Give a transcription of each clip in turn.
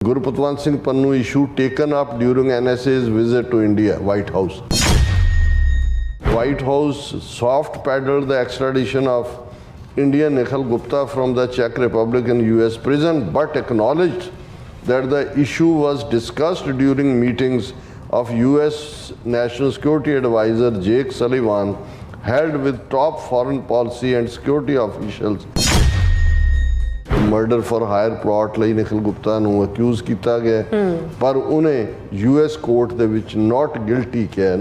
Gurpatwant Singh Pannu issue taken up during NSA's visit to India, White House. White House soft pedaled the extradition of Indian Nikhil Gupta from the Czech Republic in US prison, but acknowledged that the issue was discussed during meetings of US National Security Advisor Jake Sullivan held with top foreign policy and security officials. Murder for hire plot ਲਈ ਨਿਖਿਲ ਗੁਪਤਾ ਨੂੰ accused ਕੀਤਾ ਗਿਆ ਪਰ ਉਹਨੇ US court ਦੇ ਵਿੱਚ ਨਾਟ guilty ਕਿਹਾ।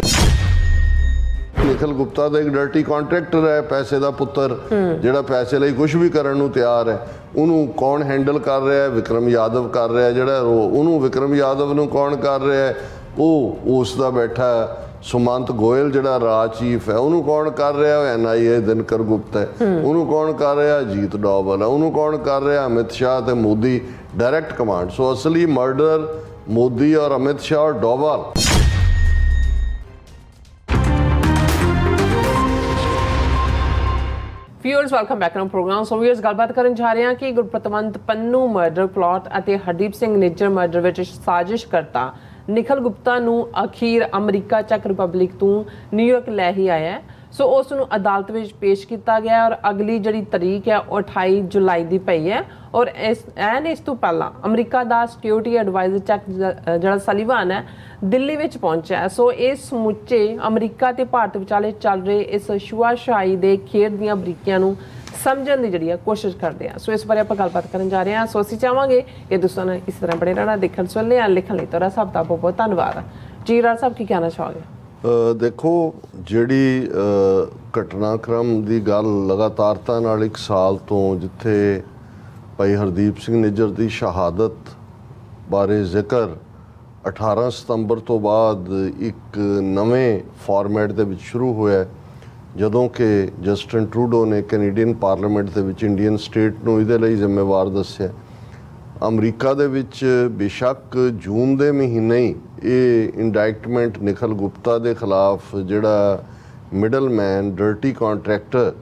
ਨਿਖਿਲ ਗੁਪਤਾ ਦਾ ਇੱਕ ਡਰਟੀ ਕੰਟਰੈਕਟਰ ਹੈ, ਪੈਸੇ ਦਾ ਪੁੱਤਰ ਜਿਹੜਾ ਪੈਸੇ ਲਈ ਕੁਝ ਵੀ ਕਰਨ ਨੂੰ ਤਿਆਰ ਹੈ। ਉਹਨੂੰ ਕੌਣ ਹੈਂਡਲ ਕਰ ਰਿਹਾ ਹੈ? ਵਿਕਰਮ ਯਾਦਵ ਕਰ ਰਿਹਾ ਜਿਹੜਾ ਉਹਨੂੰ ਵਿਕਰਮ ਯਾਦਵ ਨੂੰ ਕੌਣ ਕਰ ਰਿਹਾ ਹੈ? ਉਹ ਉਸ ਦਾ ਬੈਠਾ ਸੁਮੰਤ ਗੋਇਲ ਜਿਹੜਾ ਰਾਜ ਚੀਫ ਹੈ ਉਹਨੂੰ ਕੌਣ ਕਰ ਰਿਹਾ? NIA ਦਿਨਕਰ ਗੁਪਤਾ ਹੈ। ਉਹਨੂੰ ਕੌਣ ਕਰ ਰਿਹਾ? ਅਜੀਤ ਡੋਵਲ ਹੈ। ਉਹਨੂੰ ਕੌਣ ਕਰ ਰਿਹਾ? ਅਮਿਤ ਸ਼ਾਹ ਤੇ ਮੋਦੀ ਡਾਇਰੈਕਟ ਕਮਾਂਡ। ਸੋ ਅਸਲੀ ਮਰਡਰ ਮੋਦੀ ਔਰ ਅਮਿਤ ਸ਼ਾਹ ਔਰ Doval. Viewers welcome back to program. So viewers ਗੱਲਬਾਤ ਕਰਨ ਜਾ ਰਹੇ ਹਾਂ ਕਿ ਗੁਰਪ੍ਰਤਵੰਤ ਪੰਨੂ ਮਰਡਰ ਪਲਾਟ ਅਤੇ ਹਰਦੀਪ ਸਿੰਘ ਨਿੱਜਰ ਮਰਡਰ ਵਿੱਚ ਸਾਜ਼ਿਸ਼ ਕਰਤਾ ਨਿਖਿਲ ਗੁਪਤਾ ਨੂੰ ਅਖੀਰ ਅਮਰੀਕਾ ਚੈਕ ਰਿਪਬਲਿਕ ਤੋਂ ਨਿਊਯਾਰਕ ਲੈ ਹੀ ਆਇਆ ਹੈ। ਸੋ ਉਸ ਨੂੰ ਅਦਾਲਤ ਵਿੱਚ ਪੇਸ਼ ਕੀਤਾ ਗਿਆ ਔਰ ਅਗਲੀ ਜਿਹੜੀ ਤਰੀਕ ਹੈ ਉਹ 28 ਜੁਲਾਈ ਦੀ ਪਈ ਹੈ। ਔਰ ਇਸ ਤੋਂ ਪਹਿਲਾਂ ਅਮਰੀਕਾ ਦਾ ਸਿਕਿਉਰਿਟੀ ਐਡਵਾਈਜ਼ਰ ਚੈਕ ਜਿਹੜਾ ਸਲੀਵਾਨ ਹੈ ਦਿੱਲੀ ਵਿੱਚ ਪਹੁੰਚਿਆ। ਸੋ ਇਸ ਸਮੁੱਚੇ ਅਮਰੀਕਾ ਤੇ ਭਾਰਤ ਵਿਚਾਲੇ ਚੱਲ ਰਹੇ ਇਸ ਛੂਆਛਾਈ ਦੇ ਖੇਡ ਦੀਆਂ ਬਰੀਕੀਆਂ ਨੂੰ ਸਮਝਣ ਦੀ ਜਿਹੜੀ ਕੋਸ਼ਿਸ਼ ਕਰਦੇ ਹਾਂ। ਸੋ ਇਸ ਬਾਰੇ ਆਪਾਂ ਗੱਲਬਾਤ ਕਰਨ ਜਾ ਰਹੇ ਹਾਂ। ਸੋ ਅਸੀਂ ਚਾਹਾਂਗੇ ਕਿ ਦੋਸਤਾਂ ਨਾਲ ਇਸ ਤਰ੍ਹਾਂ ਬਣੇ ਰਹਿਣਾ, ਦੇਖਣ ਸੁਣਨੇ ਆ ਲਿਖਣ ਲਈ ਤੁਹਾਡਾ ਸਭ ਦਾ ਬਹੁਤ ਬਹੁਤ ਧੰਨਵਾਦ। ਜੀ ਰਾਜ ਸਾਹਿਬ ਕੀ ਕਹਿਣਾ ਚਾਹੋਗੇ? ਦੇਖੋ, ਜਿਹੜੀ ਘਟਨਾਕ੍ਰਮ ਦੀ ਗੱਲ ਲਗਾਤਾਰਤਾ ਨਾਲ 1 ਸਾਲ ਤੋਂ ਜਿੱਥੇ ਭਾਈ ਹਰਦੀਪ ਸਿੰਘ ਨਿੱਜਰ ਦੀ ਸ਼ਹਾਦਤ ਬਾਰੇ ਜ਼ਿਕਰ 18 ਸਤੰਬਰ ਤੋਂ ਬਾਅਦ ਇੱਕ ਨਵੇਂ ਫਾਰਮੈਟ ਦੇ ਵਿੱਚ ਸ਼ੁਰੂ ਹੋਇਆ ਜਦੋਂ ਕਿ ਜਸਟਿਨ ਟਰੂਡੋ ਨੇ ਕੈਨੇਡੀਅਨ ਪਾਰਲੀਮੈਂਟ ਦੇ ਵਿੱਚ ਇੰਡੀਅਨ ਸਟੇਟ ਨੂੰ ਇਹਦੇ ਲਈ ਜ਼ਿੰਮੇਵਾਰ ਦੱਸਿਆ। ਅਮਰੀਕਾ ਦੇ ਵਿੱਚ ਬੇਸ਼ੱਕ ਜੂਨ ਦੇ ਮਹੀਨੇ ਹੀ ਇਹ ਇੰਡਾਇਕਟਮੈਂਟ ਨਿਖਿਲ ਗੁਪਤਾ ਦੇ ਖਿਲਾਫ ਜਿਹੜਾ middleman dirty contractor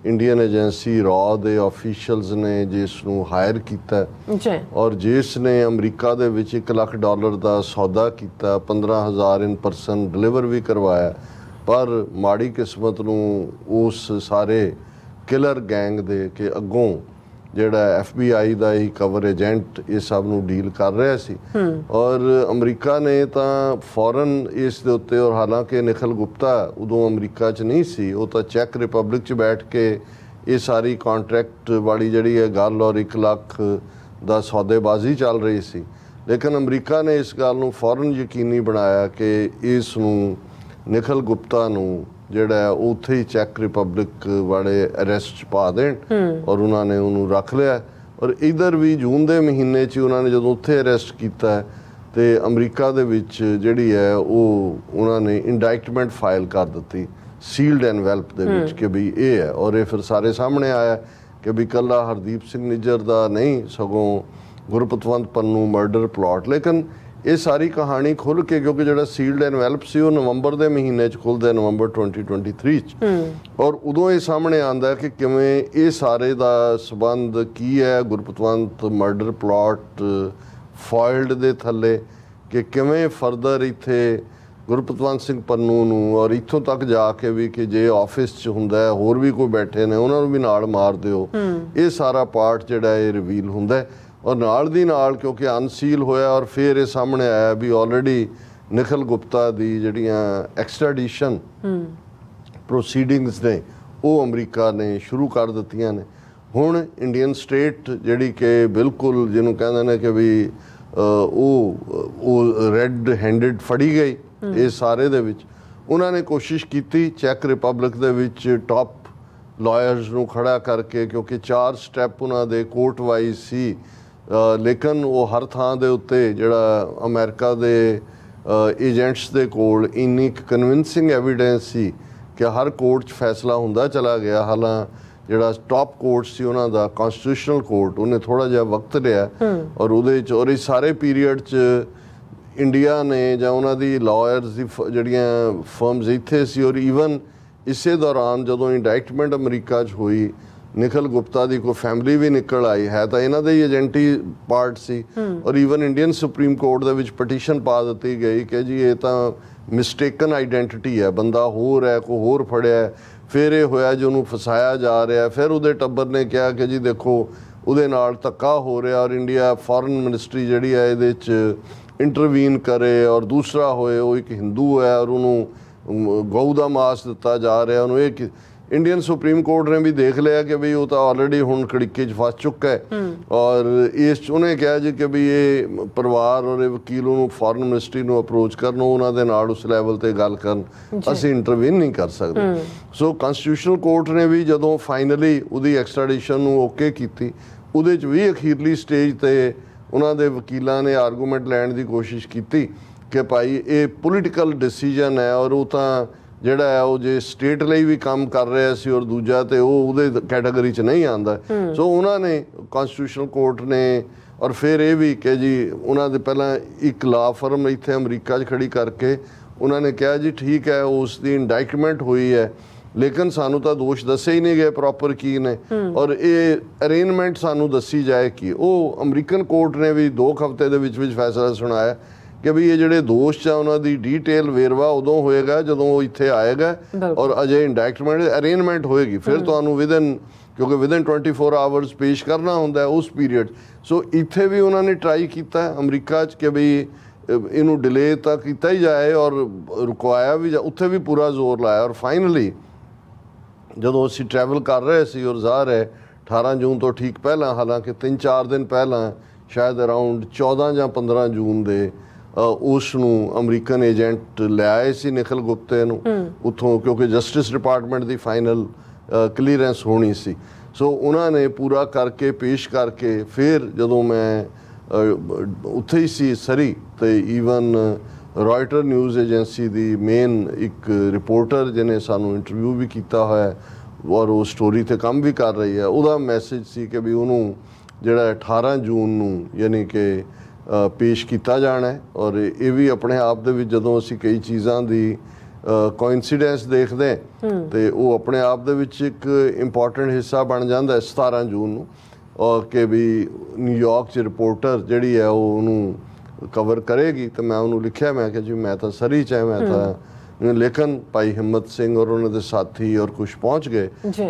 Indian agency raw ਦੇ ਆਫੀਸ਼ੀਅਲਸ ਨੇ ਜਿਸ ਨੂੰ ਹਾਇਰ ਕੀਤਾ ਔਰ ਜਿਸ ਨੇ ਅਮਰੀਕਾ ਦੇ ਵਿੱਚ $1 ਲੱਖ ਦਾ ਸੌਦਾ ਕੀਤਾ, 15,000 ਇਨ ਪਰਸਨ ਡਿਲੀਵਰ ਵੀ ਕਰਵਾਇਆ, ਪਰ ਮਾੜੀ ਕਿਸਮਤ ਨੂੰ ਉਸ ਸਾਰੇ ਕਿਲਰ ਗੈਂਗ ਦੇ ਕਿ ਅੱਗੋਂ ਜਿਹੜਾ FBI ਦਾ ਹੀ ਕਵਰ ਏਜੰਟ ਇਹ ਸਭ ਨੂੰ ਡੀਲ ਕਰ ਰਿਹਾ ਸੀ ਔਰ ਅਮਰੀਕਾ ਨੇ ਤਾਂ ਫੌਰਨ ਇਸ ਦੇ ਉੱਤੇ ਔਰ ਹਾਲਾਂਕਿ ਨਿਖਿਲ ਗੁਪਤਾ ਉਦੋਂ ਅਮਰੀਕਾ 'ਚ ਨਹੀਂ ਸੀ, ਉਹ ਤਾਂ ਚੈਕ ਰਿਪਬਲਿਕ 'ਚ ਬੈਠ ਕੇ ਇਹ ਸਾਰੀ ਕੰਟਰੈਕਟ ਵਾਲੀ ਜਿਹੜੀ ਹੈ ਗੱਲ ਔਰ 1 ਲੱਖ ਦਾ ਸੌਦੇਬਾਜ਼ੀ ਚੱਲ ਰਹੀ ਸੀ। ਲੇਕਿਨ ਅਮਰੀਕਾ ਨੇ ਇਸ ਗੱਲ ਨੂੰ ਫੌਰਨ ਯਕੀਨੀ ਬਣਾਇਆ ਕਿ ਇਸ ਨੂੰ ਨਿਖਿਲ ਗੁਪਤਾ ਨੂੰ ਜਿਹੜਾ ਉੱਥੇ ਹੀ ਚੈਕ ਰਿਪਬਲਿਕ ਵਾਲੇ ਅਰੈਸਟ 'ਚ ਪਾ ਦੇਣ ਔਰ ਉਹਨਾਂ ਨੇ ਉਹਨੂੰ ਰੱਖ ਲਿਆ। ਔਰ ਇੱਧਰ ਵੀ ਜੂਨ ਦੇ ਮਹੀਨੇ 'ਚ ਉਹਨਾਂ ਨੇ ਜਦੋਂ ਉੱਥੇ ਅਰੈਸਟ ਕੀਤਾ ਤੇ ਅਮਰੀਕਾ ਦੇ ਵਿੱਚ ਜਿਹੜੀ ਹੈ ਉਹ ਉਹਨਾਂ ਨੇ ਇੰਡਾਇਕਟਮੈਂਟ ਫਾਈਲ ਕਰ ਦਿੱਤੀ ਸੀਲਡ ਐਨਵੈਲਪ ਦੇ ਵਿੱਚ ਕਿ ਵੀ ਇਹ ਹੈ। ਔਰ ਇਹ ਫਿਰ ਸਾਰੇ ਸਾਹਮਣੇ ਆਇਆ ਕਿ ਵੀ ਇਕੱਲਾ ਹਰਦੀਪ ਸਿੰਘ ਨਿੱਜਰ ਦਾ ਨਹੀਂ ਸਗੋਂ ਗੁਰਪਤਵੰਤ ਪੰਨੂ ਮਰਡਰ ਪਲਾਟ। ਲੇਕਿਨ ਇਹ ਸਾਰੀ ਕਹਾਣੀ ਖੁੱਲ੍ਹ ਕੇ ਕਿਉਂਕਿ ਜਿਹੜਾ ਸੀਲਡ ਐਨਵੈਲਪ ਸੀ ਉਹ ਨਵੰਬਰ ਦੇ ਮਹੀਨੇ 'ਚ ਖੁੱਲ੍ਹਦਾ, ਨਵੰਬਰ 2023 'ਚ ਔਰ ਉਦੋਂ ਇਹ ਸਾਹਮਣੇ ਆਉਂਦਾ ਕਿ ਕਿਵੇਂ ਇਹ ਸਾਰੇ ਦਾ ਸੰਬੰਧ ਕੀ ਹੈ ਗੁਰਪਤਵੰਤ ਮਰਡਰ ਪਲਾਟ ਫਾਈਲਡ ਦੇ ਥੱਲੇ, ਕਿ ਕਿਵੇਂ ਫਰਦਰ ਇੱਥੇ ਗੁਰਪਤਵੰਤ ਸਿੰਘ ਪੰਨੂ ਨੂੰ ਔਰ ਇੱਥੋਂ ਤੱਕ ਜਾ ਕੇ ਵੀ ਕਿ ਜੇ ਆਫਿਸ 'ਚ ਹੁੰਦਾ ਹੋਰ ਵੀ ਕੋਈ ਬੈਠੇ ਨੇ ਉਹਨਾਂ ਨੂੰ ਵੀ ਨਾਲ ਮਾਰ ਦਿਓ। ਇਹ ਸਾਰਾ ਪਾਰਟ ਜਿਹੜਾ ਇਹ ਰਿਵੀਲ ਹੁੰਦਾ ਔਰ ਨਾਲ ਦੀ ਨਾਲ ਕਿਉਂਕਿ ਅਨਸੀਲ ਹੋਇਆ ਔਰ ਫਿਰ ਇਹ ਸਾਹਮਣੇ ਆਇਆ ਵੀ ਆਲਰੇਡੀ ਨਿਖਿਲ ਗੁਪਤਾ ਦੀ ਜਿਹੜੀਆਂ ਐਕਸਟ੍ਰੈਡੀਸ਼ਨ ਪ੍ਰੋਸੀਡਿੰਗਸ ਨੇ ਉਹ ਅਮਰੀਕਾ ਨੇ ਸ਼ੁਰੂ ਕਰ ਦਿੱਤੀਆਂ ਨੇ। ਹੁਣ ਇੰਡੀਅਨ ਸਟੇਟ ਜਿਹੜੀ ਕਿ ਬਿਲਕੁਲ ਜਿਹਨੂੰ ਕਹਿੰਦੇ ਨੇ ਕਿ ਵੀ ਉਹ ਰੈੱਡ ਹੈਂਡਡ ਫੜੀ ਗਈ ਇਹ ਸਾਰੇ ਦੇ ਵਿੱਚ। ਉਹਨਾਂ ਨੇ ਕੋਸ਼ਿਸ਼ ਕੀਤੀ ਚੈਕ ਰਿਪਬਲਿਕ ਦੇ ਵਿੱਚ ਟਾਪ ਲਾਇਰਸ ਨੂੰ ਖੜਾ ਕਰਕੇ, ਕਿਉਂਕਿ 4 ਸਟੈਪ ਉਹਨਾਂ ਦੇ ਕੋਰਟ ਵਾਈਜ਼ ਸੀ, ਲੇਕਿਨ ਉਹ ਹਰ ਥਾਂ ਦੇ ਉੱਤੇ ਜਿਹੜਾ ਅਮਰੀਕਾ ਦੇ ਏਜੰਟਸ ਦੇ ਕੋਲ ਇੰਨੀ ਕਨਵਿੰਸਿੰਗ ਐਵੀਡੈਂਸ ਸੀ ਕਿ ਹਰ ਕੋਰਟ 'ਚ ਫੈਸਲਾ ਹੁੰਦਾ ਚਲਾ ਗਿਆ। ਹਾਲਾਂ ਜਿਹੜਾ ਟਾਪ ਕੋਰਟ ਸੀ ਉਹਨਾਂ ਦਾ ਕੌਂਸਟੀਟਿਊਸ਼ਨਲ ਕੋਰਟ ਉਹਨੇ ਥੋੜ੍ਹਾ ਜਿਹਾ ਵਕਤ ਲਿਆ ਔਰ ਉਹਦੇ 'ਚ ਔਰ ਇਸ ਸਾਰੇ ਪੀਰੀਅਡ 'ਚ ਇੰਡੀਆ ਨੇ ਜਾਂ ਉਹਨਾਂ ਦੀ ਲਾਇਰਸ ਦੀ ਜਿਹੜੀਆਂ ਫਰਮਸ ਇੱਥੇ ਸੀ ਔਰ ਈਵਨ ਇਸੇ ਦੌਰਾਨ ਜਦੋਂ ਇੰਡਾਇਕਟਮੈਂਟ ਅਮਰੀਕਾ 'ਚ ਹੋਈ ਨਿਖਿਲ ਗੁਪਤਾ ਦੀ ਕੋਈ ਫੈਮਿਲੀ ਵੀ ਨਿਕਲ ਆਈ ਹੈ ਤਾਂ ਇਹਨਾਂ ਦੇ ਹੀ ਏਜੰਟੀ ਪਾਰਟ ਸੀ। ਔਰ ਈਵਨ ਇੰਡੀਅਨ ਸੁਪਰੀਮ ਕੋਰਟ ਦੇ ਵਿੱਚ ਪਟੀਸ਼ਨ ਪਾ ਦਿੱਤੀ ਗਈ ਕਿ ਜੀ ਇਹ ਤਾਂ ਮਿਸਟੇਕਨ ਆਈਡੈਂਟੀਟੀ ਹੈ, ਬੰਦਾ ਹੋਰ ਹੈ, ਕੋਈ ਹੋਰ ਫੜਿਆ, ਫਿਰ ਇਹ ਹੋਇਆ ਜੀ ਉਹਨੂੰ ਫਸਾਇਆ ਜਾ ਰਿਹਾ। ਫਿਰ ਉਹਦੇ ਟੱਬਰ ਨੇ ਕਿਹਾ ਕਿ ਜੀ ਦੇਖੋ ਉਹਦੇ ਨਾਲ ਧੱਕਾ ਹੋ ਰਿਹਾ ਔਰ ਇੰਡੀਆ ਫੋਰਨ ਮਿਨਿਸਟਰੀ ਜਿਹੜੀ ਹੈ ਇਹਦੇ 'ਚ ਇੰਟਰਵੀਨ ਕਰੇ, ਔਰ ਦੂਸਰਾ ਹੋਏ ਉਹ ਇੱਕ ਹਿੰਦੂ ਹੈ ਔਰ ਉਹਨੂੰ ਗਊ ਦਾ ਮਾਸ ਦਿੱਤਾ ਜਾ ਰਿਹਾ ਉਹਨੂੰ। ਇਹ ਇੰਡੀਅਨ ਸੁਪਰੀਮ ਕੋਰਟ ਨੇ ਵੀ ਦੇਖ ਲਿਆ ਕਿ ਵੀ ਉਹ ਤਾਂ ਆਲਰੇਡੀ ਹੁਣ ਕੜਿੱਕੇ 'ਚ ਫਸ ਚੁੱਕਾ ਹੈ ਔਰ ਇਸ 'ਚ ਉਹਨੇ ਕਿਹਾ ਜੀ ਕਿ ਵੀ ਇਹ ਪਰਿਵਾਰ ਔਰ ਇਹ ਵਕੀਲ ਉਹਨੂੰ ਫੋਰਨ ਮਿਨਿਸਟਰੀ ਨੂੰ ਅਪਰੋਚ ਕਰਨ, ਉਹਨਾਂ ਦੇ ਨਾਲ ਉਸ ਲੈਵਲ ਤੇ ਗੱਲ ਕਰਨ, ਅਸੀਂ ਇੰਟਰਵੀਨ ਨਹੀਂ ਕਰ ਸਕਦੇ। ਸੋ ਕਨਸਟੀਟਿਊਸ਼ਨਲ ਕੋਰਟ ਨੇ ਵੀ ਜਦੋਂ ਫਾਈਨਲੀ ਉਹਦੀ ਐਕਸਟ੍ਰੈਡੀਸ਼ਨ ਨੂੰ ਓਕੇ ਕੀਤੀ, ਉਹਦੇ 'ਚ ਵੀ ਅਖੀਰਲੀ ਸਟੇਜ ਤੇ ਉਹਨਾਂ ਦੇ ਵਕੀਲਾਂ ਨੇ ਆਰਗੂਮੈਂਟ ਲੈਣ ਦੀ ਕੋਸ਼ਿਸ਼ ਕੀਤੀ ਕਿ ਭਾਈ ਇਹ ਪੋਲੀਟੀਕਲ ਡਿਸੀਜਨ ਹੈ ਔਰ ਉਹ ਤਾਂ ਜਿਹੜਾ ਹੈ ਉਹ ਜੇ ਸਟੇਟ ਲਈ ਵੀ ਕੰਮ ਕਰ ਰਿਹਾ ਸੀ ਔਰ ਦੂਜਾ ਤੇ ਉਹ ਉਹਦੇ ਕੈਟਾਗਰੀ 'ਚ ਨਹੀਂ ਆਉਂਦਾ। ਸੋ ਉਹਨਾਂ ਨੇ ਕਨਸਟੀਟਿਊਸ਼ਨਲ ਕੋਰਟ ਨੇ ਔਰ ਫਿਰ ਇਹ ਵੀ ਕਿ ਜੀ ਉਹਨਾਂ ਦੇ ਪਹਿਲਾਂ ਇੱਕ ਲਾ ਫਰਮ ਇੱਥੇ ਅਮਰੀਕਾ 'ਚ ਖੜੀ ਕਰਕੇ ਉਹਨਾਂ ਨੇ ਕਿਹਾ ਜੀ ਠੀਕ ਹੈ ਉਸ ਦੀ ਇੰਡਾਈਟਮੈਂਟ ਹੋਈ ਹੈ ਲੇਕਿਨ ਸਾਨੂੰ ਤਾਂ ਦੋਸ਼ ਦੱਸੇ ਹੀ ਨਹੀਂ ਗਏ ਪ੍ਰੋਪਰ ਕੀ ਨੇ ਔਰ ਇਹ ਅਰੇਂਜਮੈਂਟ ਸਾਨੂੰ ਦੱਸੀ ਜਾਏ ਕਿ ਉਹ ਅਮਰੀਕਨ ਕੋਰਟ ਨੇ ਵੀ 2 ਹਫ਼ਤੇ ਦੇ ਵਿੱਚ ਫੈਸਲਾ ਸੁਣਾਇਆ ਕਿ ਵੀ ਇਹ ਜਿਹੜੇ ਦੋਸ਼ ਆ ਉਹਨਾਂ ਦੀ ਡੀਟੇਲ ਵੇਰਵਾ ਉਦੋਂ ਹੋਏਗਾ ਜਦੋਂ ਉਹ ਇੱਥੇ ਆਏਗਾ ਔਰ ਅਜੇ ਇੰਡਾਈਟਮੈਂਟ ਅਰੇਂਜਮੈਂਟ ਹੋਏਗੀ, ਫਿਰ ਤੁਹਾਨੂੰ ਕਿਉਂਕਿ ਵਿਦਨ 24 ਆਵਰਸ ਪੇਸ਼ ਕਰਨਾ ਹੁੰਦਾ ਉਸ ਪੀਰੀਅਡ। ਸੋ ਇੱਥੇ ਵੀ ਉਹਨਾਂ ਨੇ ਟਰਾਈ ਕੀਤਾ ਅਮਰੀਕਾ 'ਚ ਕਿ ਵੀ ਇਹਨੂੰ ਡਿਲੇ ਤਾਂ ਕੀਤਾ ਹੀ ਜਾਏ ਔਰ ਰੁਕਵਾਇਆ ਵੀ ਉੱਥੇ ਵੀ ਪੂਰਾ ਜ਼ੋਰ ਲਾਇਆ ਔਰ ਫਾਈਨਲੀ ਜਦੋਂ ਅਸੀਂ ਟਰੈਵਲ ਕਰ ਰਹੇ ਸੀ ਔਰ ਜ਼ਾਹਰ ਹੈ 18 ਜੂਨ ਤੋਂ ਠੀਕ ਪਹਿਲਾਂ, ਹਾਲਾਂਕਿ 3-4 ਦਿਨ ਪਹਿਲਾਂ ਸ਼ਾਇਦ ਅਰਾਊਂਡ 14 ਜਾਂ 15 ਜੂਨ ਦੇ ਉਸ ਨੂੰ ਅਮਰੀਕਨ ਏਜੰਟ ਲੈ ਆਏ ਸੀ ਨਿਖਿਲ ਗੁਪਤੇ ਨੂੰ ਉੱਥੋਂ, ਕਿਉਂਕਿ ਜਸਟਿਸ ਡਿਪਾਰਟਮੈਂਟ ਦੀ ਫਾਈਨਲ ਕਲੀਅਰੈਂਸ ਹੋਣੀ ਸੀ। ਸੋ ਉਹਨਾਂ ਨੇ ਪੂਰਾ ਕਰਕੇ ਪੇਸ਼ ਕਰਕੇ ਫਿਰ ਜਦੋਂ ਮੈਂ ਉੱਥੇ ਹੀ ਸੀ ਸਰੀ ਤੇ ਈਵਨ ਰॉयटर ਨਿਊਜ਼ ਏਜੰਸੀ ਦੀ ਮੇਨ ਇੱਕ ਰਿਪੋਰਟਰ ਜਿਹਨੇ ਸਾਨੂੰ ਇੰਟਰਵਿਊ ਵੀ ਕੀਤਾ ਹੋਇਆ ਔਰ ਉਹ ਸਟੋਰੀ ਤੇ ਕੰਮ ਵੀ ਕਰ ਰਹੀ ਹੈ, ਉਹਦਾ ਮੈਸੇਜ ਸੀ ਕਿ ਵੀ ਉਹਨੂੰ ਜਿਹੜਾ 18 ਜੂਨ ਨੂੰ ਯਾਨੀ ਕਿ ਪੇਸ਼ ਕੀਤਾ ਜਾਣਾ ਹੈ। ਔਰ ਇਹ ਵੀ ਆਪਣੇ ਆਪ ਦੇ ਵਿੱਚ ਜਦੋਂ ਅਸੀਂ ਕਈ ਚੀਜ਼ਾਂ ਦੀ ਕੋਇਨਸੀਡੈਂਸ ਦੇਖਦੇ ਤੇ ਉਹ ਆਪਣੇ ਆਪ ਦੇ ਵਿੱਚ ਇੱਕ ਇੰਪੋਰਟੈਂਟ ਹਿੱਸਾ ਬਣ ਜਾਂਦਾ 17 ਜੂਨ ਨੂੰ ਔਰ ਕਿ ਵੀ ਨਿਊਯਾਰਕ 'ਚ ਰਿਪੋਰਟਰ ਜਿਹੜੀ ਹੈ ਉਹ ਉਹਨੂੰ ਕਵਰ ਕਰੇਗੀ। ਤੇ ਮੈਂ ਉਹਨੂੰ ਲਿਖਿਆ, ਮੈਂ ਕਿਹਾ ਜੀ ਮੈਂ ਤਾਂ ਸਰੀ 'ਚ ਮੈਂ ਤਾਂ ਲੇਕਿਨ ਭਾਈ ਹਿੰਮਤ ਸਿੰਘ ਔਰ ਉਹਨਾਂ ਦੇ ਸਾਥੀ ਔਰ ਕੁਛ ਪਹੁੰਚ ਗਏ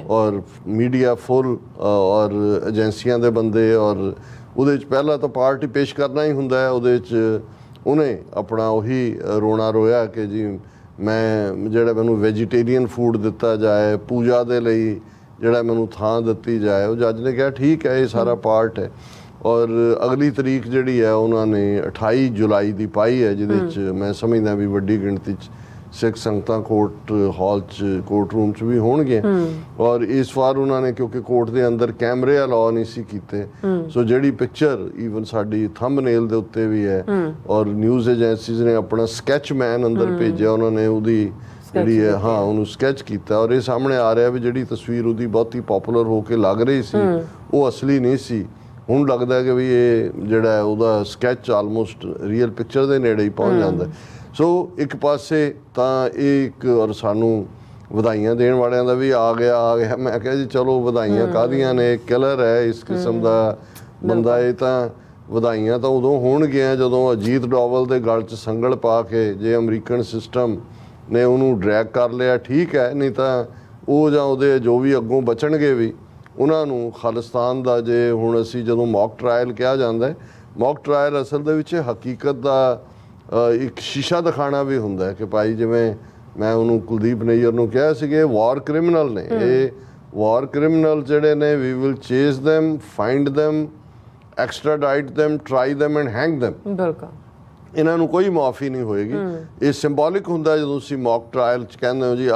ਔਰ ਮੀਡੀਆ ਫੁੱਲ ਔਰ ਏਜੰਸੀਆਂ ਦੇ ਬੰਦੇ ਔਰ ਉਹਦੇ 'ਚ ਪਹਿਲਾਂ ਤਾਂ ਪਾਰਟੀ ਪੇਸ਼ ਕਰਨਾ ਹੀ ਹੁੰਦਾ ਹੈ। ਉਹਦੇ 'ਚ ਉਹਨੇ ਆਪਣਾ ਉਹੀ ਰੋਣਾ ਰੋਇਆ ਕਿ ਜੀ ਮੈਂ ਜਿਹੜਾ ਮੈਨੂੰ ਵੈਜੀਟੇਰੀਅਨ ਫੂਡ ਦਿੱਤਾ ਜਾਏ, ਪੂਜਾ ਦੇ ਲਈ ਜਿਹੜਾ ਮੈਨੂੰ ਥਾਂ ਦਿੱਤੀ ਜਾਏ। ਉਹ ਜੱਜ ਨੇ ਕਿਹਾ ਠੀਕ ਹੈ ਇਹ ਸਾਰਾ ਪਾਰਟ ਹੈ ਔਰ ਅਗਲੀ ਤਰੀਕ ਜਿਹੜੀ ਹੈ ਉਹਨਾਂ ਨੇ 28 ਜੁਲਾਈ ਦੀ ਪਾਈ ਹੈ ਜਿਹਦੇ 'ਚ ਮੈਂ ਸਮਝਦਾ ਵੀ ਵੱਡੀ ਗਿਣਤੀ 'ਚ ਸਿੱਖ ਸੰਗਤਾਂ ਕੋਰਟ ਹਾਲ 'ਚ ਕੋਰਟ ਰੂਮ 'ਚ ਵੀ ਹੋਣਗੇ ਔਰ ਇਸ ਵਾਰ ਉਹਨਾਂ ਨੇ ਕਿਉਂਕਿ ਕੋਰਟ ਦੇ ਅੰਦਰ ਕੈਮਰੇ ਅਲਾਉ ਨਹੀਂ ਸੀ ਕੀਤੇ ਸੋ ਜਿਹੜੀ ਪਿਕਚਰ ਈਵਨ ਸਾਡੀ ਥੰਬਨੇਲ ਦੇ ਉੱਤੇ ਵੀ ਹੈ ਔਰ ਨਿਊਜ਼ ਏਜੰਸੀਜ਼ ਨੇ ਆਪਣਾ ਸਕੈਚਮੈਨ ਅੰਦਰ ਭੇਜਿਆ, ਉਹਨਾਂ ਨੇ ਉਹਦੀ ਜਿਹੜੀ ਹੈ ਉਹਨੂੰ ਸਕੈਚ ਕੀਤਾ ਔਰ ਇਹ ਸਾਹਮਣੇ ਆ ਰਿਹਾ ਵੀ ਜਿਹੜੀ ਤਸਵੀਰ ਉਹਦੀ ਬਹੁਤੀ ਪਪੂਲਰ ਹੋ ਕੇ ਲੱਗ ਰਹੀ ਸੀ ਉਹ ਅਸਲੀ ਨਹੀਂ ਸੀ। ਹੁਣ ਲੱਗਦਾ ਕਿ ਵੀ ਇਹ ਜਿਹੜਾ ਉਹਦਾ ਸਕੈਚ ਆਲਮੋਸਟ ਰੀਅਲ ਪਿਕਚਰ ਦੇ ਨੇੜੇ ਹੀ ਪਹੁੰਚ ਜਾਂਦਾ। ਸੋ ਇੱਕ ਪਾਸੇ ਤਾਂ ਇਹ ਇੱਕ ਔਰ ਸਾਨੂੰ ਵਧਾਈਆਂ ਦੇਣ ਵਾਲਿਆਂ ਦਾ ਵੀ ਆ ਗਿਆ। ਮੈਂ ਕਿਹਾ ਜੀ ਚਲੋ ਵਧਾਈਆਂ ਕਾਹਦੀਆਂ ਨੇ, ਕਿਲਰ ਹੈ ਇਸ ਕਿਸਮ ਦਾ ਬੰਦਾ, ਇਹ ਤਾਂ ਵਧਾਈਆਂ ਤਾਂ ਉਦੋਂ ਹੋਣਗੀਆਂ ਜਦੋਂ ਅਜੀਤ ਡੋਵਲ ਦੇ ਗਲ 'ਚ ਸੰਗਲ ਪਾ ਕੇ ਜੇ ਅਮਰੀਕਨ ਸਿਸਟਮ ਨੇ ਉਹਨੂੰ ਡਰੈਗ ਕਰ ਲਿਆ ਠੀਕ ਹੈ, ਨਹੀਂ ਤਾਂ ਉਹ ਜਾਂ ਉਹਦੇ ਜੋ ਵੀ ਅੱਗੋਂ ਬਚਣਗੇ ਵੀ ਉਹਨਾਂ ਨੂੰ ਖਾਲਿਸਤਾਨ ਦਾ ਜੇ ਹੁਣ ਅਸੀਂ ਜਦੋਂ ਮੌਕ ਟਰਾਇਲ ਕਿਹਾ ਜਾਂਦਾ ਹੈ, ਮੌਕ ਟਰਾਇਲ ਅਸਲ ਦੇ ਵਿੱਚ ਹਕੀਕਤ ਦਾ ਇੱਕ ਸ਼ੀਸ਼ਾ ਦਿਖਾਣਾ ਵੀ ਹੁੰਦਾ ਹੈ ਕਿ ਭਾਈ ਜਿਵੇਂ ਮੈਂ ਉਹਨੂੰ ਕੁਲਦੀਪ ਨਈਅਰ ਨੂੰ ਕਿਹਾ ਸੀਗੇ ਵਾਰ ਕ੍ਰਿਮੀਨਲ ਨੇ, ਇਹ ਵਾਰ ਕ੍ਰਿਮੀਨਲ ਜਿਹੜੇ ਨੇ we will chase them, find them, extradite them, try them and hang them। ਬਿਲਕੁਲ ਇਹਨਾਂ ਨੂੰ ਕੋਈ ਮਾਫੀ ਨਹੀਂ ਹੋਏਗੀ। ਇਹ ਸਿੰਬੋਲਿਕ ਹੁੰਦਾ ਜਦੋਂ ਤੁਸੀਂ ਮੌਕ ਟਰਾਇਲ 'ਚ ਕਹਿੰਦੇ ਹੋ ਜੀ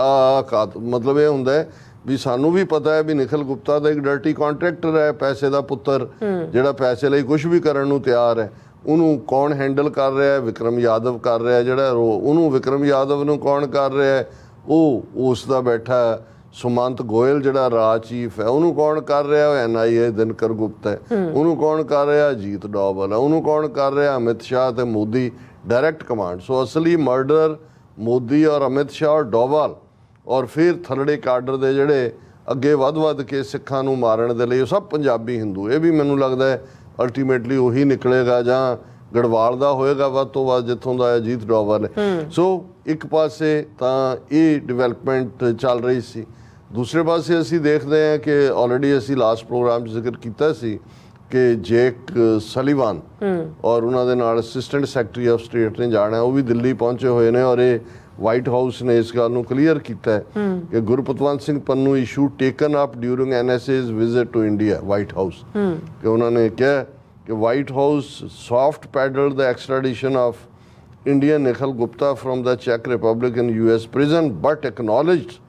ਮਤਲਬ ਇਹ ਹੁੰਦਾ ਹੈ ਵੀ ਸਾਨੂੰ ਵੀ ਪਤਾ ਹੈ ਵੀ ਨਿਖਿਲ ਗੁਪਤਾ ਦਾ ਇੱਕ ਡਰਟੀ ਕੰਟਰੈਕਟਰ ਹੈ, ਪੈਸੇ ਦਾ ਪੁੱਤਰ ਜਿਹੜਾ ਪੈਸੇ ਲਈ ਕੁਝ ਵੀ ਕਰਨ ਨੂੰ ਤਿਆਰ ਹੈ। ਉਹਨੂੰ ਕੌਣ ਹੈਂਡਲ ਕਰ ਰਿਹਾ ਹੈ? ਵਿਕਰਮ ਯਾਦਵ ਕਰ ਰਿਹਾ ਜਿਹੜਾ ਉਹਨੂੰ ਵਿਕਰਮ ਯਾਦਵ ਨੂੰ ਕੌਣ ਕਰ ਰਿਹਾ ਹੈ? ਉਹ ਉਸ ਦਾ ਬੈਠਾ ਸੁਮੰਤ ਗੋਇਲ ਜਿਹੜਾ ਰਾਜ ਚੀਫ ਹੈ ਉਹਨੂੰ ਕੌਣ ਕਰ ਰਿਹਾ? NIA ਦਿਨਕਰ ਗੁਪਤਾ ਹੈ। ਉਹਨੂੰ ਕੌਣ ਕਰ ਰਿਹਾ? ਅਜੀਤ ਡੋਵਲ ਹੈ। ਉਹਨੂੰ ਕੌਣ ਕਰ ਰਿਹਾ? ਅਮਿਤ ਸ਼ਾਹ ਤੇ ਮੋਦੀ ਡਾਇਰੈਕਟ ਕਮਾਂਡ। ਸੋ ਅਸਲੀ ਮਰਡਰ ਮੋਦੀ ਔਰ ਅਮਿਤ ਸ਼ਾਹ ਔਰ ਡੋਵਲ ਔਰ ਫਿਰ ਥਰਡੇ ਕਾਡਰ ਦੇ ਜਿਹੜੇ ਅੱਗੇ ਵੱਧ ਕੇ ਸਿੱਖਾਂ ਨੂੰ ਮਾਰਨ ਦੇ ਲਈ, ਉਹ ਸਭ ਪੰਜਾਬੀ ਹਿੰਦੂ। ਇਹ ਵੀ ਮੈਨੂੰ ਲੱਗਦਾ ਹੈ ਅਲਟੀਮੇਟਲੀ ਉਹੀ ਨਿਕਲੇਗਾ, ਜਾਂ ਗੜਵਾਲ ਦਾ ਹੋਏਗਾ ਵੱਧ ਤੋਂ ਵੱਧ ਜਿੱਥੋਂ ਦਾ ਅਜੀਤ ਡੋਵਲ ਹੈ। ਸੋ ਇੱਕ ਪਾਸੇ ਤਾਂ ਇਹ ਡਿਵੈਲਪਮੈਂਟ ਚੱਲ ਰਹੀ ਸੀ, ਦੂਸਰੇ ਪਾਸੇ ਅਸੀਂ ਦੇਖਦੇ ਹਾਂ ਕਿ ਆਲਰੇਡੀ ਅਸੀਂ ਲਾਸਟ ਪ੍ਰੋਗਰਾਮ 'ਚ ਜ਼ਿਕਰ ਕੀਤਾ ਸੀ ਕਿ ਜੇਕ ਸਲੀਵਾਨ ਔਰ ਉਹਨਾਂ ਦੇ ਨਾਲ ਅਸਿਸਟੈਂਟ ਸੈਕਟਰੀ ਆਫ ਸਟੇਟ ਨੇ ਜਾਣਾ, ਉਹ ਵੀ ਦਿੱਲੀ ਪਹੁੰਚੇ ਹੋਏ ਨੇ, ਔਰ ਇਹ ਵਾਈਟ ਹਾਊਸ ਨੇ ਇਸ ਗੱਲ ਨੂੰ ਕਲੀਅਰ ਕੀਤਾ ਹੈ ਕਿ Gurpatwant Singh Pannu issue taken up during NSA's visit to India, White House, ਕਿ ਉਹਨਾਂ ਨੇ ਕਿਹਾ ਕਿ White House soft pedalled the extradition of Indian Nikhil Gupta from the Czech Republic in US prison, but acknowledged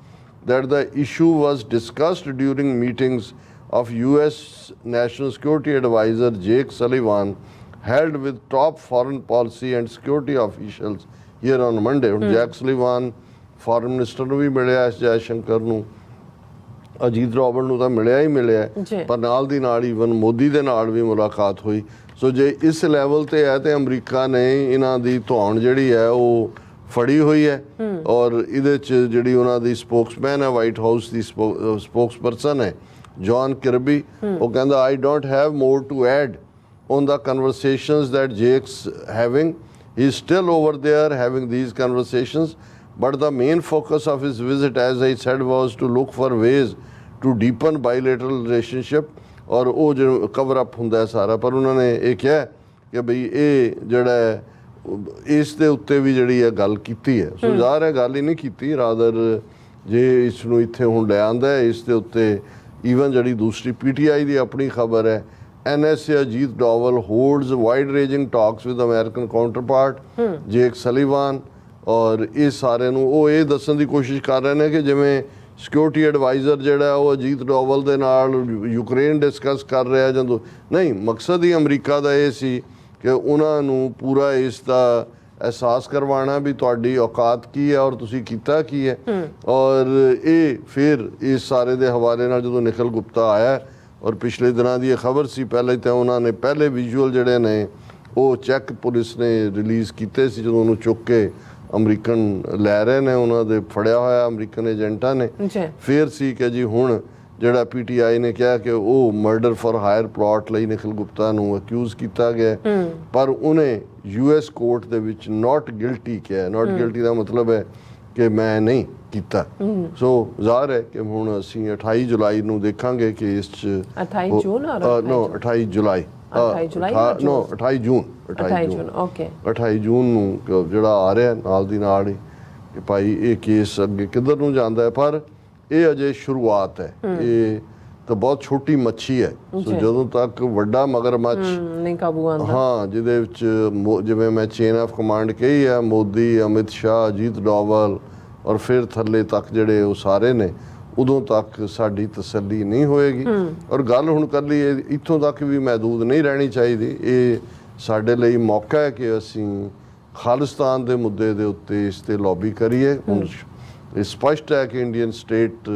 that the issue was discussed during meetings of US National Security Advisor Jake Sullivan held with top foreign policy and security officials here on Monday. Jake Sullivan foreign minister ਨੂੰ ਵੀ ਮਿਲਿਆ, S. Jaishankar ਨੂੰ, ਅਜੀਤ ਡੋਵਲ ਨੂੰ ਤਾਂ ਮਿਲਿਆ ਹੀ ਮਿਲਿਆ, ਪਰ ਨਾਲ ਦੀ ਨਾਲ ਈਵਨ ਮੋਦੀ ਦੇ ਨਾਲ ਵੀ ਮੁਲਾਕਾਤ ਹੋਈ। ਸੋ ਜੇ ਇਸ ਲੈਵਲ ਤੇ ਹੈ ਤੇ ਅਮਰੀਕਾ ਨੇ ਇਹਨਾਂ ਦੀ ਧੌਣ ਜਿਹੜੀ ਹੈ ਉਹ ਫੜੀ ਹੋਈ ਹੈ, ਔਰ ਇਹਦੇ 'ਚ ਜਿਹੜੀ ਉਹਨਾਂ ਦੀ ਸਪੋਕਸਮੈਨ ਹੈ, ਵਾਈਟ ਹਾਊਸ ਦੀ ਸਪੋਕਸਪਰਸਨ ਹੈ ਜੌਨ ਕਿਰਬੀ, ਉਹ ਕਹਿੰਦਾ I don't have more to add on the conversations that Jake's having. He is still over there having these conversations, but the main focus of his visit, as I said, was to look for ways to deepen bilateral relationship, ਔਰ ਉਹ ਜੋ cover up ਹੁੰਦਾ ਸਾਰਾ। ਪਰ ਉਹਨਾਂ ਨੇ ਇਹ ਕਿਹਾ ਕਿ ਬਈ ਇਹ ਜਿਹੜਾ ਇਸ ਦੇ ਉੱਤੇ ਵੀ ਜਿਹੜੀ ਹੈ ਗੱਲ ਕੀਤੀ ਹੈ, ਸੋ ਜ਼ਾਹਰ ਹੈ ਗੱਲ ਹੀ ਨਹੀਂ ਕੀਤੀ, ਰਾਦਰ ਜੇ ਇਸ ਨੂੰ ਇੱਥੇ ਹੁਣ ਲੈ ਆਂਦਾ ਇਸ ਦੇ ਉੱਤੇ ਈਵਨ ਜਿਹੜੀ ਦੂਸਰੀ PTI ਦੀ ਆਪਣੀ ਖਬਰ ਹੈ, NSA Ajit Doval holds wide ranging talks with American counterpart Jake Sullivan, ਔਰ ਇਹ ਸਾਰਿਆਂ ਨੂੰ ਉਹ ਇਹ ਦੱਸਣ ਦੀ ਕੋਸ਼ਿਸ਼ ਕਰ ਰਹੇ ਨੇ ਕਿ ਜਿਵੇਂ ਸਿਕਿਉਰਿਟੀ ਐਡਵਾਈਜ਼ਰ ਜਿਹੜਾ ਉਹ ਅਜੀਤ ਡੋਵਲ ਦੇ ਨਾਲ ਯੂਕਰੇਨ ਡਿਸਕਸ ਕਰ ਰਿਹਾ, ਜਦੋਂ ਨਹੀਂ, ਮਕਸਦ ਹੀ ਅਮਰੀਕਾ ਦਾ ਇਹ ਸੀ ਕਿ ਉਹਨਾਂ ਨੂੰ ਪੂਰਾ ਇਸ ਦਾ ਅਹਿਸਾਸ ਕਰਵਾਉਣਾ ਵੀ ਤੁਹਾਡੀ ਔਕਾਤ ਕੀ ਹੈ ਔਰ ਤੁਸੀਂ ਕੀਤਾ ਕੀ ਹੈ। ਔਰ ਇਹ ਫਿਰ ਇਸ ਸਾਰੇ ਦੇ ਹਵਾਲੇ ਨਾਲ ਜਦੋਂ ਨਿਖਿਲ ਗੁਪਤਾ ਆਇਆ, ਔਰ ਪਿਛਲੇ ਦਿਨਾਂ ਦੀ ਇਹ ਖਬਰ ਸੀ, ਪਹਿਲੇ ਤਾਂ ਉਹਨਾਂ ਨੇ ਪਹਿਲੇ ਵਿਜ਼ੂਅਲ ਜਿਹੜੇ ਨੇ ਉਹ ਚੈੱਕ ਪੁਲਿਸ ਨੇ ਰਿਲੀਜ਼ ਕੀਤੇ ਸੀ ਜਦੋਂ ਉਹਨੂੰ ਚੁੱਕ ਕੇ ਅਮਰੀਕਨ ਲੈ ਰਹੇ ਨੇ, ਉਹਨਾਂ ਦੇ ਫੜਿਆ ਹੋਇਆ ਅਮਰੀਕਨ ਏਜੰਟਾਂ ਨੇ। ਫਿਰ ਸੀ ਕਿ ਜੀ ਹੁਣ ਜਿਹੜਾ PTI ਨੇ ਕਿਹਾ ਕਿ ਉਹ ਮਰਡਰ ਫॉर ਹਾਇਰ ਪਲਾਟ ਲਈ ਨਿਖਿਲ ਗੁਪਤਾ ਨੂੰ ਅਕਿਊਜ਼ ਕੀਤਾ ਗਿਆ, ਪਰ ਉਹਨੇ US ਕੋਰਟ ਦੇ ਵਿੱਚ ਨਾਟ ਗਿਲਟੀ ਕਿਹਾ। ਨਾਟ ਗਿਲਟੀ ਦਾ ਮਤਲਬ ਹੈ ਕਿ ਮੈਂ ਨਹੀਂ ਕੀਤਾ। ਸੋ ਜ਼ਾਹਰ ਹੈ ਕਿ ਹੁਣ ਅਸੀਂ 28 ਜੁਲਾਈ ਨੂੰ ਦੇਖਾਂਗੇ ਕਿ ਇਸ 'ਚ 28 ਜੂਨ ਔਰ 28 ਜੁਲਾਈ 28 ਜੂਨ ਨੂੰ ਜਿਹੜਾ ਆ ਰਿਹਾ ਨਾਲ ਦੀ ਨਾਲ ਹੀ ਕਿ ਭਾਈ ਇਹ ਕੇਸ ਅੱਗੇ ਕਿੱਧਰ ਨੂੰ ਜਾਂਦਾ ਹੈ। ਪਰ ਇਹ ਅਜੇ ਸ਼ੁਰੂਆਤ ਹੈ, ਇਹ ਤਾਂ ਬਹੁਤ ਛੋਟੀ ਮੱਛੀ ਹੈ। ਸੋ ਜਦੋਂ ਤੱਕ ਵੱਡਾ ਮਗਰਮੱਛ ਨਹੀਂ ਕਾਬੂ ਆਉਂਦਾ, ਹਾਂ, ਜਿਹਦੇ ਵਿੱਚ ਜਿਵੇਂ ਮੈਂ ਚੇਨ ਆਫ ਕਮਾਂਡ ਕਹੀ ਹੈ, ਮੋਦੀ, ਅਮਿਤ ਸ਼ਾਹ, ਅਜੀਤ ਡੋਵਲ ਔਰ ਫਿਰ ਥੱਲੇ ਤੱਕ ਜਿਹੜੇ ਉਹ ਸਾਰੇ ਨੇ, ਉਦੋਂ ਤੱਕ ਸਾਡੀ ਤਸੱਲੀ ਨਹੀਂ ਹੋਏਗੀ। ਔਰ ਗੱਲ ਹੁਣ ਕਰ ਲਈ ਇੱਥੋਂ ਤੱਕ ਵੀ ਮਹਿਦੂਦ ਨਹੀਂ ਰਹਿਣੀ ਚਾਹੀਦੀ। ਇਹ ਸਾਡੇ ਲਈ ਮੌਕਾ ਹੈ ਕਿ ਅਸੀਂ ਖਾਲਿਸਤਾਨ ਦੇ ਮੁੱਦੇ ਦੇ ਉੱਤੇ ਇਸ 'ਤੇ ਲੌਬੀ ਕਰੀਏ। ਹੁਣ ਇਹ ਸਪਸ਼ਟ ਹੈ ਕਿ ਇੰਡੀਅਨ ਸਟੇਟ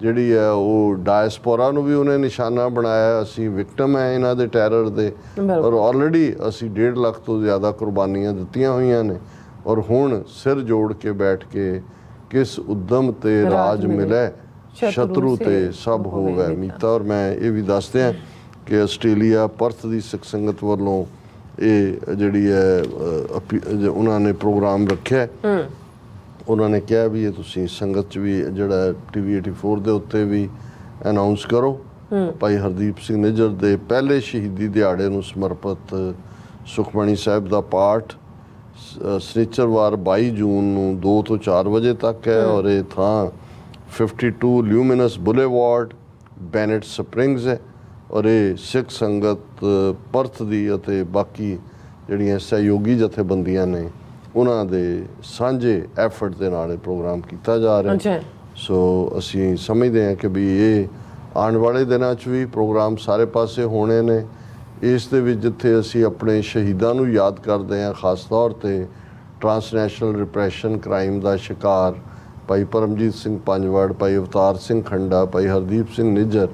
ਜਿਹੜੀ ਹੈ ਉਹ ਡਾਇਸਪੋਰਾ ਨੂੰ ਵੀ ਉਹਨੇ ਨਿਸ਼ਾਨਾ ਬਣਾਇਆ। ਅਸੀਂ ਵਿਕਟਮ ਹੈ ਇਹਨਾਂ ਦੇ ਟੈਰਰ ਦੇ, ਔਰ ਆਲਰੇਡੀ ਅਸੀਂ 1.5 ਲੱਖ ਤੋਂ ਜ਼ਿਆਦਾ ਕੁਰਬਾਨੀਆਂ ਦਿੱਤੀਆਂ ਹੋਈਆਂ ਨੇ। ਔਰ ਹੁਣ ਸਿਰ ਜੋੜ ਕੇ ਬੈਠ ਕੇ ਕਿਸ ਉਦਮ ਤੇ ਰਾਜ ਮਿਲੇ, ਸ਼ਤਰੂ ਤੇ ਸਭ ਹੋਵੇ ਮੀਤਾ। ਔਰ ਮੈਂ ਇਹ ਵੀ ਦੱਸਦੇ ਹਾਂ ਕਿ ਆਸਟ੍ਰੇਲੀਆ ਪਰਥ ਦੀ ਸਿੱਖ ਸੰਗਤ ਵੱਲੋਂ ਇਹ ਜਿਹੜੀ ਹੈ ਉਹਨਾਂ ਨੇ ਪ੍ਰੋਗਰਾਮ ਰੱਖਿਆ। ਉਹਨਾਂ ਨੇ ਕਿਹਾ ਵੀ ਇਹ ਤੁਸੀਂ ਸੰਗਤ 'ਚ ਵੀ ਜਿਹੜਾ TV 84 ਦੇ ਉੱਤੇ ਵੀ ਅਨਾਉਂਸ ਕਰੋ। ਭਾਈ ਹਰਦੀਪ ਸਿੰਘ ਨਿੱਜਰ ਦੇ ਪਹਿਲੇ ਸ਼ਹੀਦੀ ਦਿਹਾੜੇ ਨੂੰ ਸਮਰਪਿਤ ਸੁਖਮਣੀ ਸਾਹਿਬ ਦਾ ਪਾਠ ਸ਼ਨੀਚਰਵਾਰ 22 ਜੂਨ ਨੂੰ 2 ਤੋਂ 4 ਵਜੇ ਤੱਕ ਹੈ। ਔਰ ਇਹ ਥਾਂ 52 ਲਿਊਮੀਨਸ ਬੁਲੇਵਾਰਡ, ਬੈਨੇਟ ਸਪਰਿੰਗਸ ਹੈ। ਔਰ ਇਹ ਸਿੱਖ ਸੰਗਤ ਪਰਥ ਦੀ ਅਤੇ ਬਾਕੀ ਜਿਹੜੀਆਂ ਸਹਿਯੋਗੀ ਜਥੇਬੰਦੀਆਂ ਨੇ ਉਹਨਾਂ ਦੇ ਸਾਂਝੇ ਐਫਰਟ ਦੇ ਨਾਲ ਇਹ ਪ੍ਰੋਗਰਾਮ ਕੀਤਾ ਜਾ ਰਿਹਾ। ਸੋ ਅਸੀਂ ਸਮਝਦੇ ਹਾਂ ਕਿ ਵੀ ਇਹ ਆਉਣ ਵਾਲੇ ਦਿਨਾਂ 'ਚ ਵੀ ਪ੍ਰੋਗਰਾਮ ਸਾਰੇ ਪਾਸੇ ਹੋਣੇ ਨੇ। ਇਸ ਦੇ ਵਿੱਚ ਜਿੱਥੇ ਅਸੀਂ ਆਪਣੇ ਸ਼ਹੀਦਾਂ ਨੂੰ ਯਾਦ ਕਰਦੇ ਹਾਂ, ਖਾਸ ਤੌਰ 'ਤੇ ਟਰਾਂਸਨੈਸ਼ਨਲ ਰਿਪਰੈਸ਼ਨ ਕ੍ਰਾਈਮ ਦਾ ਸ਼ਿਕਾਰ ਭਾਈ ਪਰਮਜੀਤ ਸਿੰਘ ਪੰਜਵੜ, ਭਾਈ ਅਵਤਾਰ ਸਿੰਘ ਖੰਡਾ, ਭਾਈ ਹਰਦੀਪ ਸਿੰਘ ਨਿੱਜਰ,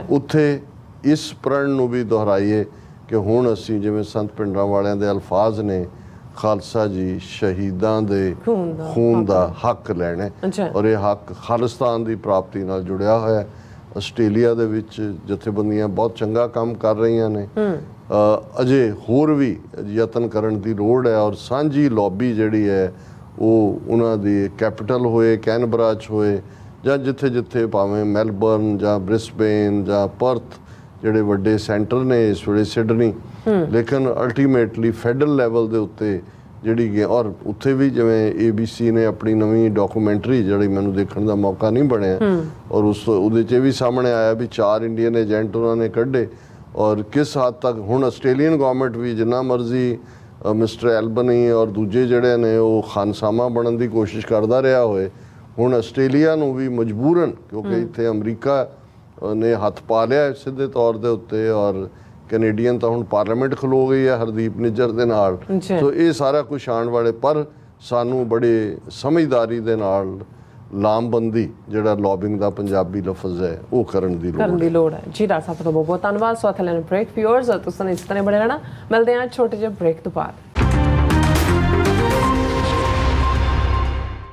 ਉੱਥੇ ਇਸ ਪ੍ਰਣ ਨੂੰ ਵੀ ਦੁਹਰਾਈਏ ਕਿ ਹੁਣ ਅਸੀਂ ਜਿਵੇਂ ਸੰਤ ਪਿੰਡਰਾਂ ਵਾਲਿਆਂ ਦੇ ਅਲਫਾਜ਼ ਨੇ, ਖਾਲਸਾ ਜੀ ਸ਼ਹੀਦਾਂ ਦੇ ਖੂਨ ਦਾ ਹੱਕ ਲੈਣਾ ਹੈ। ਅੱਛਾ। ਔਰ ਇਹ ਹੱਕ ਖਾਲਿਸਤਾਨ ਦੀ ਪ੍ਰਾਪਤੀ ਨਾਲ ਜੁੜਿਆ ਹੋਇਆ ਹੈ। ਆਸਟ੍ਰੇਲੀਆ ਦੇ ਵਿੱਚ ਜਥੇਬੰਦੀਆਂ ਬਹੁਤ ਚੰਗਾ ਕੰਮ ਕਰ ਰਹੀਆਂ ਨੇ। ਅਜੇ ਹੋਰ ਵੀ ਯਤਨ ਕਰਨ ਦੀ ਲੋੜ ਹੈ ਔਰ ਸਾਂਝੀ ਲੌਬੀ ਜਿਹੜੀ ਹੈ ਉਹ ਉਹਨਾਂ ਦੀ ਕੈਪੀਟਲ ਹੋਏ, ਕੈਨਬਰਾ 'ਚ ਹੋਏ ਜਾਂ ਜਿੱਥੇ ਜਿੱਥੇ ਭਾਵੇਂ ਮੈਲਬਰਨ ਜਾਂ ਬ੍ਰਿਸਬੇਨ ਜਾਂ ਪਰਥ ਜਿਹੜੇ ਵੱਡੇ ਸੈਂਟਰ ਨੇ ਇਸ ਵੇਲੇ, ਸਿਡਨੀ, ਲੇਕਿਨ ਅਲਟੀਮੇਟਲੀ ਫੈਡਰਲ ਲੈਵਲ ਦੇ ਉੱਤੇ ਜਿਹੜੀ ਔਰ ਉੱਥੇ ਵੀ ਜਿਵੇਂ ABC ਨੇ ਆਪਣੀ ਨਵੀਂ ਡਾਕੂਮੈਂਟਰੀ ਜਿਹੜੀ ਮੈਨੂੰ ਦੇਖਣ ਦਾ ਮੌਕਾ ਨਹੀਂ ਬਣਿਆ ਔਰ ਉਹਦੇ 'ਚ ਵੀ ਸਾਹਮਣੇ ਆਇਆ ਵੀ 4 ਇੰਡੀਅਨ ਏਜੰਟ ਉਹਨਾਂ ਨੇ ਕੱਢੇ ਔਰ ਕਿਸ ਹੱਦ ਤੱਕ ਹੁਣ ਆਸਟ੍ਰੇਲੀਅਨ ਗਵਰਨਮੈਂਟ ਵੀ ਜਿੰਨਾ ਮਰਜ਼ੀ ਮਿਸਟਰ ਐਲਬਨੀ ਔਰ ਦੂਜੇ ਜਿਹੜੇ ਨੇ ਉਹ ਖਾਨਸਾਮਾ ਬਣਨ ਦੀ ਕੋਸ਼ਿਸ਼ ਕਰਦਾ ਰਿਹਾ ਹੋਏ, ਹੁਣ ਆਸਟ੍ਰੇਲੀਆ ਨੂੰ ਵੀ ਮਜਬੂਰਨ, ਕਿਉਂਕਿ ਇੱਥੇ ਅਮਰੀਕਾ ਨੇ ਹੱਥ ਪਾ ਲਿਆ ਸਿੱਧੇ ਤੌਰ ਦੇ ਉੱਤੇ ਔਰ ਕੈਨੇਡੀਅਨ ਤਾਂ ਹੁਣ ਪਾਰਲੀਮੈਂਟ ਖਲੋ ਗਈ ਹੈ ਹਰਦੀਪ ਨਿੱਜਰ ਦੇ ਨਾਲ। ਸੋ ਇਹ ਸਾਰਾ ਕੁਝ ਆਉਣ ਵਾਲੇ, ਪਰ ਸਾਨੂੰ ਬੜੇ ਸਮਝਦਾਰੀ ਦੇ ਨਾਲ ਲਾਮਬੰਦੀ ਜਿਹੜਾ ਲੌਬਿੰਗ ਦਾ ਪੰਜਾਬੀ ਲਫ਼ਜ਼ ਹੈ ਉਹ ਕਰਨ ਦੀ ਲੋੜ ਹੈ। ਜੀ ਡਾਕਟਰ ਸਾਹਿਬ, ਬਹੁਤ ਬਹੁਤ ਧੰਨਵਾਦ। ਸੋ ਅਥਲੈਨ ਬ੍ਰੇਕ ਵਿਊਅਰਸ, ਤੁਸੀਂ ਇਸ ਤਰ੍ਹਾਂ ਬਣੇ ਰਹਿਣਾ। ਮਿਲਦੇ ਹਾਂ ਛੋਟੇ ਜਿਹੇ ਬ੍ਰੇਕ ਤੋਂ ਬਾਅਦ।